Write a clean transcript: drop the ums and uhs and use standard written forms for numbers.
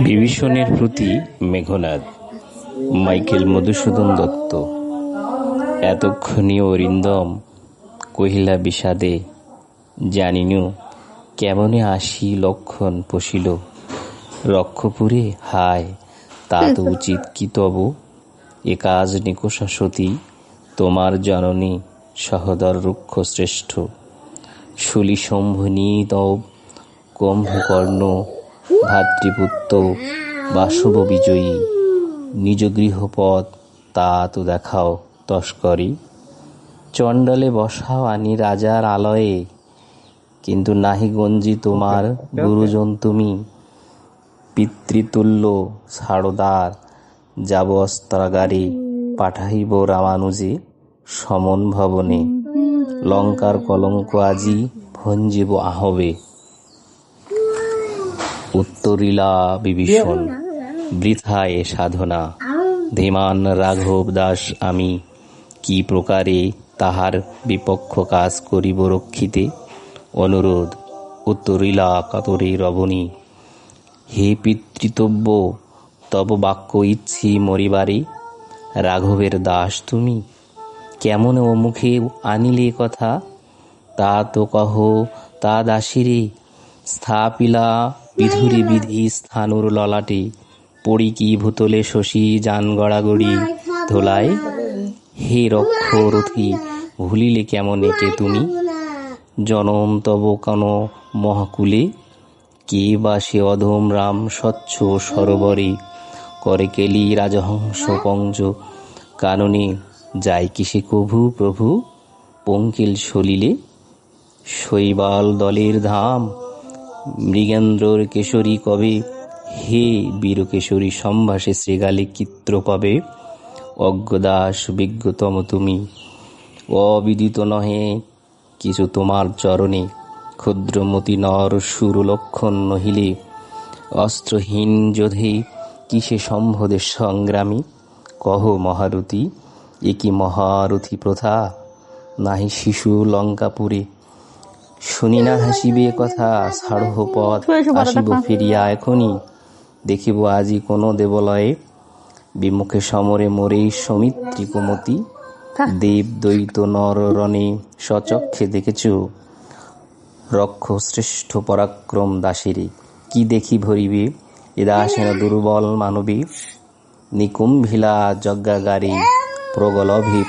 বিভীষণের প্রতি মেঘনাদ। মাইকেল মধুসূদন দত্ত। এতক্ষণে অরিন্দম কহিলা বিষাদে, জানিনু কেমনে আসি লক্ষণ পশিল রক্ষপুরে। হায়, তা তো উচিত কি তব, এ কাজ নিকষা সতী তোমার জননী সহদর রুক্ষ শ্রেষ্ঠ। শুলি শম্ভুনী তব কুম্ভকর্ণ ভাতৃপুত্র বাসব বিজয়ী। নিজ গৃহপদ তা তো দেখাও তস্করি। চণ্ডালে বসাও আনি রাজার আলয়ে, কিন্তু নাহি গঞ্জি তোমার গুরুজন তুমি। পিতৃতুল্য ছাড়োদার যাব অস্ত্রাগারে, পাঠাইব রামানুজে সমন ভবনে। লঙ্কার কলঙ্ক আজি ভঞ্জিব আহবে। উত্তরিলা বিভীষণ, বৃথা এ সাধনা। ধীমান রাঘব দাস আমি, কি প্রকারে তাহার বিপক্ষ কাজ করিব রক্ষিতে। অনুরোধ। উত্তরিলা কাতরে রবণী, হে পিতৃতব্য, তব বাক্য ইচ্ছি মরিবারে। রাঘবের দাস তুমি, কেমন ও মুখে আনিলে কথা। তা তো কহ তা দাসীরে, স্থাপিলা বিধুরি বিধি স্থানুর ললাটে। পড়ি কি ভূতলে শশী যান গড়াগড়ি ধোলায়। হে রক্ষরথী, ভুলিলে কেমনে কে তুমি। জনম তব কন মহাকুলে, কে বা সে অধম রাম স্বচ্ছ সরোবরে। করে কেলি রাজহংস পঞ্জ কাননে, যায় কি সে কভু প্রভু পঙ্কিল সলিলে। শৈবাল দলের ধাম মৃগেন্দ্রর কেশরী কবে, হে বীরকেশরী সম্ভাসে শ্রীগালে চিত্র পাবে। অজ্ঞদাস বিজ্ঞতম তুমি, অবিদিত নহে কিছু তোমার চরণে। ক্ষুদ্রমতি নর সুরলক্ষণ নহিলে, অস্ত্রহীন যোধে কিসে সম্ভদে সংগ্রামী। কহ মহারথী, এ কি মহারথী প্রথা, নাহি শিশু লঙ্কাপুরে। শুনি না হাসিবে কথা, ছাড়হ পথ আসিব ফিরিয়া এখনই। দেখিব আজি কোন দেবলয়ে, বিমুখে সমরে মোরে সৌমিত্রী কুমতি। দেব দ্বৈত নর রণে স্বচক্ষে দেখেছ, রক্ষ শ্রেষ্ঠ পরাক্রম দাসেরে। কি দেখি ভরিবে এ দাসেন দুর্বল মানবে। নিকুম্ভিলা যজ্ঞাগারে প্রগলভে